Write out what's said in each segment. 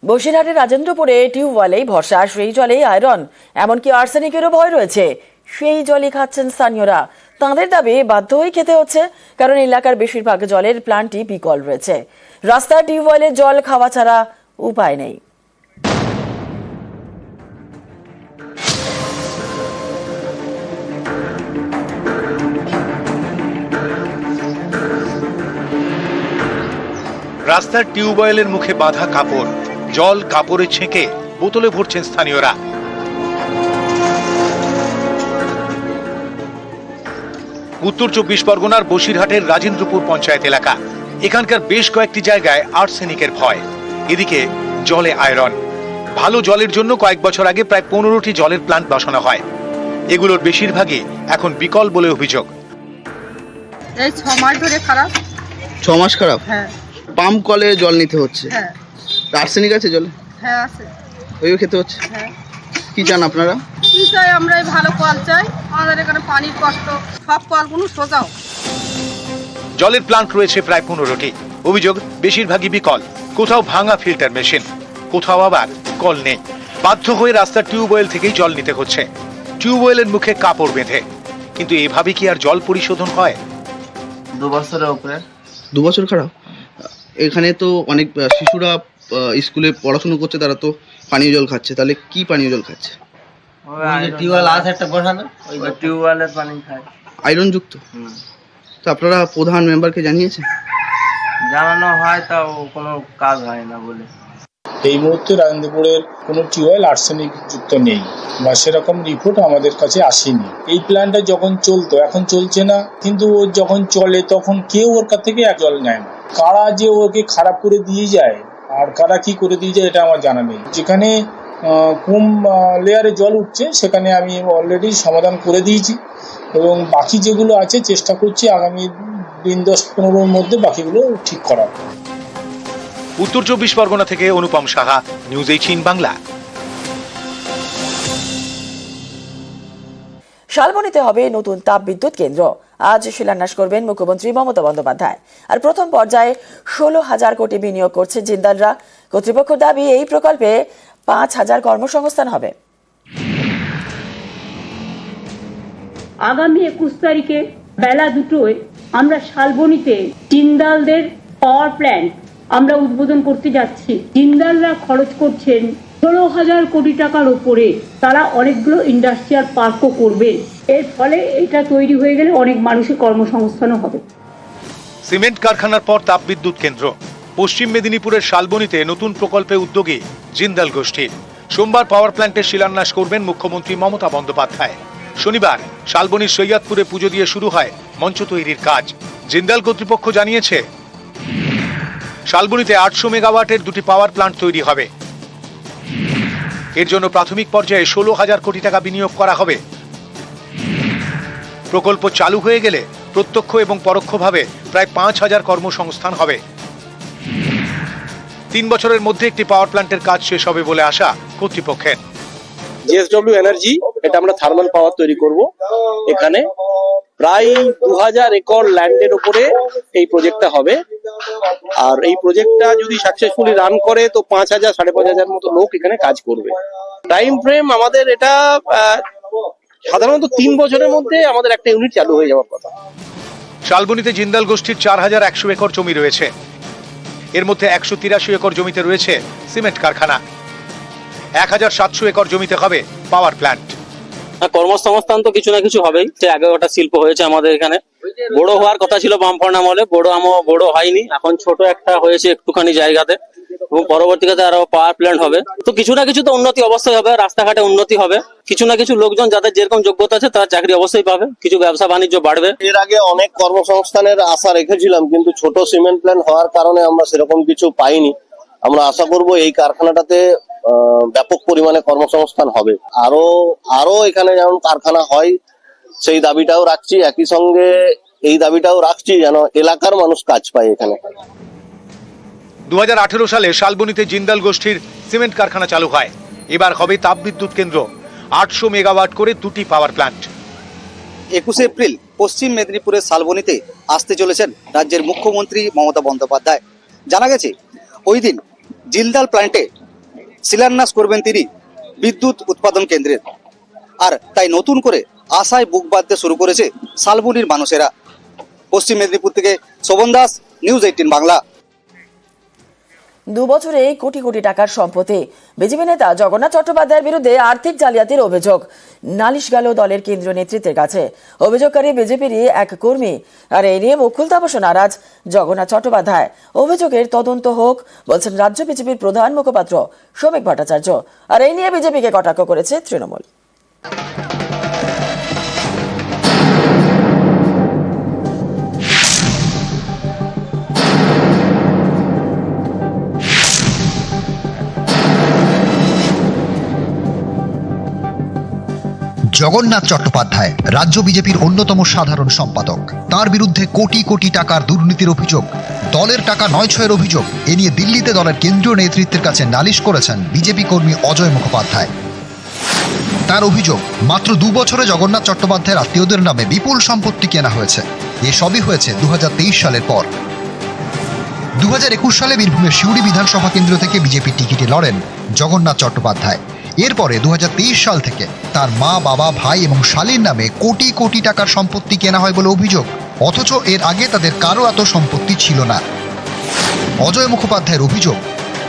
বসিরহাটের রাজেন্দ্রপুরে টিউবওয়েলেই ভরসা, সেই জলেই আয়রন, এমনকি আর্সেনিকেরও ভয় রয়েছে। সেই জলই খাচ্ছেন স্থানীয়রা। তাঁদের দাবি বাধ্য হয়ে খেতে হচ্ছে, কারণ এলাকার বেশিরভাগ জলের প্ল্যান্টই বিকল রয়েছে। রাস্তার টিউবওয়েলের জল খাওয়া ছাড়া উপায় নেই। রাস্তার টিউবওয়েলের মুখে বাঁধা কাপড়, জল কাপড়ে ছেঁকে বোতলে ভরছেন স্থানীয়রা। উত্তর 24 পরগনার বসিরহাটের রাজেন্দ্রপুর পঞ্চায়েত এলাকা। এখানকার বেশ কয়েকটি জায়গায় আর্সেনিকের ভয়, এদিকে জলে আয়রন। ভালো জলের জন্য কয়েক বছর আগে প্রায় 15টি জলের প্ল্যান্ট বসানো হয়। এগুলোর বেশিরভাগই এখন বিকল বলে অভিযোগ। এই 6 মাস ধরে খারাপ। 6 মাস খারাপ? হ্যাঁ। পাম্প কলে জল নিতে হচ্ছে? হ্যাঁ। আর্সেনিক আছে জলে? হ্যাঁ আছে। ওইও খেতে হচ্ছে? হ্যাঁ। কি চান আপনারা? কি চাই আমরা? ভালো কল চাই। আমাদের এখানে পানির কষ্ট, সব কলগুলো সোজাও। জলের প্ল্যান্ট রয়েছে প্রায় 15টি। অভিযোগ বেশিরভাগই বিকল, কোথাও ভাঙা ফিল্টার মেশিন, কোথাও আবার কল নেই। বাধ্য হয়ে রাস্তার টিউবওয়েল থেকেই জল নিতে হচ্ছে, টিউবওয়েলের মুখে কাপড় বেঁধে। কিন্তু এভাবে কি আর জল পরিশোধন হয়? 2 বছরের উপরে। 2 বছর খারাপ? এখানে তো অনেক শিশুরা স্কুলে পড়াশোনা করছে, তারা তো পানীয় জল খাচ্ছে। তাহলে কি পানীয় জল খাচ্ছে? টিউবওয়েল আছে একটা বসানো, ওই টিউবওয়েলের পানি খায়, আয়রন যুক্ত। তো আপনারা প্রধান মেম্বারকে জানিয়েছেন? জানানো হয়, তাও কোনো কাজ হয় না বলে। এই মুহূর্তে রাজেন্দ্রপুরের কোনো টিউবওয়েল আর্সেনিক যুক্ত নেই বা সেরকম রিপোর্ট আমাদের কাছে আসেনি। এই প্ল্যান্টটা যখন চলতো, এখন চলছে না, কিন্তু ও যখন চলে তখন কেউ ওর কাছ থেকে এক জল নেয় না। কারা যে ওকে খারাপ করে দিয়ে যায় আর কারা কি করে দিয়ে যায় এটা আমার জানা নেই। যেখানে কম লেয়ারে জল উঠছে সেখানে আমি অলরেডি সমাধান করে দিয়েছি, এবং বাকি যেগুলো আছে চেষ্টা করছি আগামী দিন 10-15-র মধ্যে বাকিগুলো ঠিক করার। উত্তর 24 পরগনা থেকে অনুপম সাহা, নিউজ 18 বাংলা। শালবনীতে হবে নতুন তাপ বিদ্যুৎ কেন্দ্র। আজ শিলান্যাস করবেন মুখ্যমন্ত্রী মমতা বন্দ্যোপাধ্যায়। আর প্রথম পর্যায়ে 16,000 কোটি বিনিয়োগ করছে জিন্দালরা। কর্তৃপক্ষ দাবি, এই প্রকল্পে 5,000 কর্মসংস্থান হবে। আগামী 21 তারিখে বেলা 2টায় আমরা শালবনীতে জিন্দালদের পাওয়ার প্ল্যান্ট আমরা উদ্বোধন করতে যাচ্ছি। জিন্দালরা খরচ করছেন 16,000 কোটি টাকার উপরে। তারা অনেকগুলো ইন্ডাস্ট্রিয়াল পার্কও করবে। এর ফলে এটা তৈরি হয়ে গেলে অনেক মানুষের কর্মসংস্থানও হবে। সিমেন্ট কারখানার পর তাপবিদ্যুৎ কেন্দ্র। পশ্চিম মেদিনীপুরের শালবনীতে নতুন প্রকল্পে উদ্যোগী জিন্দাল গোষ্ঠী। সোমবার পাওয়ার প্ল্যান্টের শিলান্যাস করবেন মুখ্যমন্ত্রী মমতা বন্দ্যোপাধ্যায়। শনিবার শালবনীর সৈয়দপুরে পুজো দিয়ে শুরু হয় মঞ্চ তৈরির কাজ। জিন্দাল কর্তৃপক্ষ জানিয়েছে, শালবনীতে 800 মেগাওয়াটের 2টি পাওয়ার প্ল্যান্ট তৈরি হবে। এর জন্য প্রাথমিক পর্যায়ে 16,000 কোটি টাকা বিনিয়োগ করা হবে। প্রকল্প চালু হয়ে গেলে প্রত্যক্ষ এবং পরোক্ষভাবে প্রায় 5,000 কর্মসংস্থান হবে। 3 বছরের মধ্যে একটি পাওয়ার প্ল্যান্টের কাজ শেষ হবে বলে আশা কর্তৃপক্ষের। জেএসডব্লিউ এনার্জি, এটা আমরা থার্মাল পাওয়ার তৈরি করব। এখানে প্রায় 2000 একর ল্যান্ডের উপরে এই প্রজেক্টটা হবে। আর এই প্রজেক্টটা যদি সাকসেসফুলি রান করে তো 5,000-5,500 মতো লোক এখানে কাজ করবে। টাইম ফ্রেম আমাদের এটা সাধারণত 3 বছরের মধ্যে আমাদের একটা ইউনিট চালু হয়ে যাওয়ার কথা। শালবনীতে জিন্দাল গোষ্ঠীর 4,100 একর জমি রয়েছে। এর মধ্যে 183 একর জমিতে রয়েছে সিমেন্ট কারখানা। 1,700 একর জমিতে হবে পাওয়ার প্ল্যান্ট। কর্মসংস্থান তো কিছু না কিছু হবেই। 11টা শিল্প হয়েছে আমাদের এখানে। বড় হওয়ার কথা ছিল বামফ্রন্ট আমলে, বড় হয়নি। এখন ছোট একটা হয়েছে একটুখানি জায়গাতে, এবং পরবর্তীতে আরো পাওয়ার প্ল্যান্ট হবে। তো কিছু না কিছু তো উন্নতি অবশ্যই হবে, রাস্তাঘাটে উন্নতি হবে। কিছু না কিছু লোকজন যাদের যেরকম যোগ্যতা আছে তারা চাকরি অবশ্যই পাবে, কিছু ব্যবসা বাণিজ্য বাড়বে। এর আগে অনেক কর্মসংস্থানের আশা রেখেছিলাম, কিন্তু ছোট সিমেন্ট প্ল্যান্ট হওয়ার কারণে আমরা সেরকম কিছু পাইনি। আমরা আশা করব এই কারখানাটাতে ব্যাপক পরিমাণে কর্মসংস্থান হবে। আরো এখানে যেমন কারখানা হয় সেই দাবিটাও রাখছি, একই সঙ্গে এই দাবিটাও রাখছি যেন এলাকার মানুষ কাজ পায় এখানে। 2018 সালে শালবনীতে জিন্দাল গোষ্ঠীর সিমেন্ট কারখানা চালু হয়। এবার হবে তাপবিদ্যুৎ কেন্দ্র। 800 মেগাওয়াট করে 2টি পাওয়ার প্ল্যান্ট। 21 এপ্রিল পশ্চিম মেদিনীপুরের শালবনীতে আসতে চলেছেন রাজ্যের মুখ্যমন্ত্রী মমতা বন্দ্যোপাধ্যায়। জানা গেছে ওই দিন জিন্দাল প্ল্যান্টে শিলান্যাস করবেন তিনি বিদ্যুৎ উৎপাদন কেন্দ্রের। আর তাই নতুন করে আশায় বুক বাঁধতে শুরু করেছে শালবনির মানুষেরা। পশ্চিম মেদিনীপুর থেকে শোভন দাস, নিউজ 18 বাংলা। 2 বছরে কোটি কোটি টাকার সম্পত্তি। বিজেপি নেতা জগন্নাথ চট্টোপাধ্যায়ের বিরুদ্ধে আর্থিক জালিয়াতির অভিযোগ। নালিশ গেল দলের কেন্দ্রীয় নেতৃত্বের কাছে। অভিযোগকারী বিজেপিরই এক কর্মী। আর এই নিয়ে মুখ খুলতে অবশ্য নারাজ জগন্নাথ চট্টোপাধ্যায়। অভিযোগের তদন্ত হোক বলছেন রাজ্য বিজেপির প্রধান মুখপাত্র শ্রমিক ভট্টাচার্য। আর এই নিয়ে বিজেপিকে কটাক্ষ করেছে তৃণমূল। জগন্নাথ চট্টোপাধ্যায় রাজ্য বিজেপির অন্যতম সাধারণ সম্পাদক। তার বিরুদ্ধে কোটি কোটি টাকার দুর্নীতির অভিযোগ, দলের টাকা 9-6-এর অভিযোগ। এ নিয়ে দিল্লিতে দলের কেন্দ্রীয় নেতৃত্বের কাছে নালিশ করেছেন বিজেপি কর্মী অজয় মুখোপাধ্যায়। তার অভিযোগ, মাত্র 2 বছরে জগন্নাথ চট্টোপাধ্যায়ের আত্মীয়দের নামে বিপুল সম্পত্তি কেনা হয়েছে। এসবই হয়েছে 2023 সালের পর। 2021 সালে বীরভূমের সিউড়ি বিধানসভা কেন্দ্র থেকে বিজেপির টিকিটে লড়েন জগন্নাথ চট্টোপাধ্যায়। এরপরে 2023 সাল থেকে তার মা, বাবা, ভাই এবং শালীর নামে কোটি কোটি টাকার সম্পত্তি কেনা হয় বলে অভিযোগ। অথচ এর আগে তাদের কারো এত সম্পত্তি ছিল না। অজয় মুখোপাধ্যায়ের অভিযোগ,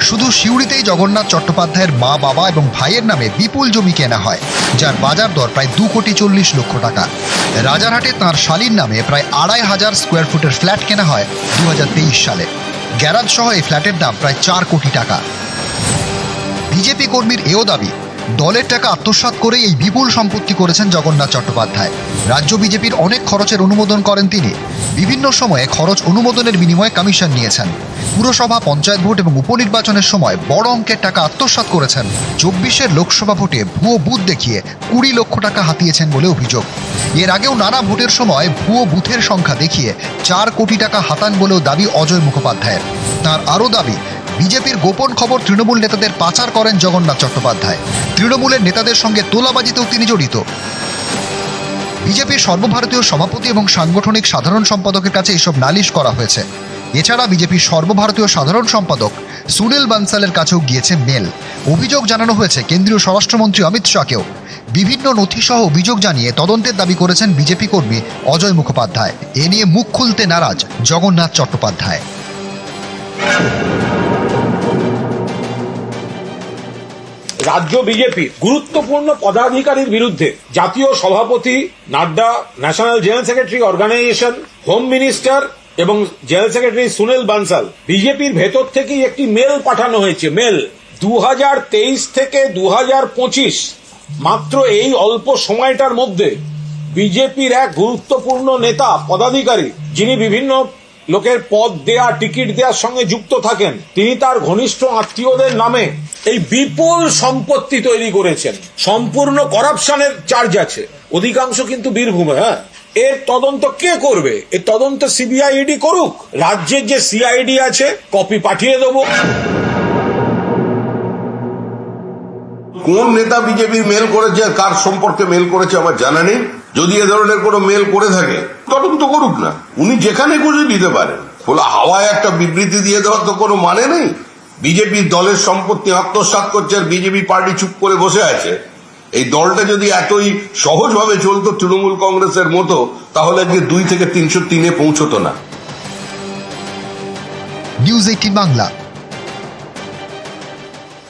শুধু সিউড়িতেই জগন্নাথ চট্টোপাধ্যায়ের মা, বাবা এবং ভাইয়ের নামে বিপুল জমি কেনা হয়, যার বাজার দর প্রায় 2,40,00,000 টাকা। রাজারহাটে তাঁর শালীর নামে প্রায় 2,500 স্কোয়ার ফুটের ফ্ল্যাট কেনা হয় 2023 সালে। গ্যারাজ সহ এই ফ্ল্যাটের দাম প্রায় 4 কোটি টাকা। বিজেপি কর্মীর এও দাবি, দলের টাকা আত্মসাৎ করে এই বিপুল সম্পত্তি করেছেন জগন্নাথ চট্টোপাধ্যায়। রাজ্য বিজেপির অনেক খরচের অনুমোদন করেন তিনি। বিভিন্ন সময়ে খরচ অনুমোদনের বিনিময়ে কমিশন নিয়েছেন। পুরসভা, পঞ্চায়েত ভোট এবং উপনির্বাচনের সময় বড় অঙ্কের টাকা আত্মসাৎ করেছেন। 24-এর লোকসভা ভোটে ভুয়ো বুথ দেখিয়ে 20 লক্ষ টাকা হাতিয়েছেন বলে অভিযোগ। এর আগেও নানা ভোটের সময় ভুয়ো বুথের সংখ্যা দেখিয়ে 4 কোটি টাকা হাতান বলেও দাবি অজয় মুখোপাধ্যায়ের। তার আরও দাবি, বিজেপির গোপন খবর তৃণমূল নেতাদের পাচার করেন জগন্নাথ চট্টোপাধ্যায়। তৃণমূলের নেতাদের সঙ্গে তোলাবাজিতেও তিনি জড়িত। বিজেপির সর্বভারতীয় সভাপতি এবং সাংগঠনিক সাধারণ সম্পাদকের কাছে এসব নালিশ করা হয়েছে। এছাড়া বিজেপির সর্বভারতীয় সাধারণ সম্পাদক সুনীল বানসালের কাছেও গিয়েছে মেল। অভিযোগ জানানো হয়েছে কেন্দ্রীয় স্বরাষ্ট্রমন্ত্রী অমিত শাহকেও। বিভিন্ন নথিসহ অভিযোগ জানিয়ে তদন্তের দাবি করেছেন বিজেপি কর্মী অজয় মুখোপাধ্যায়। এ নিয়ে মুখ খুলতে নারাজ জগন্নাথ চট্টোপাধ্যায়। রাজ্য বিজেপির গুরুত্বপূর্ণ পদাধিকারীর বিরুদ্ধে জাতীয় সভাপতি Nadda, national general secretary organisation, home minister এবং জেনারেল সেক্রেটারি সুনীল বানসাল, বিজেপির ভেতর থেকেই একটি মেল পাঠানো হয়েছে। মেল 2023 থেকে 2025 মাত্র এই অল্প সময়টার মধ্যে বিজেপির এক গুরুত্বপূর্ণ নেতা, পদাধিকারী, যিনি বিভিন্ন লোকের পদ দেয়া, টিকিট দেওয়ার সঙ্গে যুক্ত থাকেন, তিনি তার ঘনিষ্ঠ আত্মীয়দের নামে এই বিপুল সম্পত্তি তৈরি করেছেন। সম্পূর্ণ করাপশনের চার্জ আছে, অধিকাংশ কিন্তু বীরভূমে। এর তদন্ত কে করবে? এর তদন্ত সিবিআইডি করুক। রাজ্যের যে সিআইডি আছে, কপি পাঠিয়ে দেবো। কোন নেতা বিজেপির মেল করেছে আর কার সম্পর্কে মেল করেছে আমার জানা নেই। যদি এ ধরনের কোনো মেল করে থাকে তদন্ত করুক না, উনি যেখানে খুশি দিতে পারেন। খোলা হাওয়ায় একটা বিবৃতি দিয়ে দেওয়ার তো কোনো মানে নেই। বিজেপির দলের সম্পত্তি আত্মসাৎ করছে আর বিজেপি পার্টি চুপ করে বসে আছে। এই দলটা যদি এতই সহজভাবে চলতো তৃণমূল কংগ্রেসের মতো, তাহলে আজকে 2 থেকে 303-এ পৌঁছতো না। নিউজ 18 বাংলা।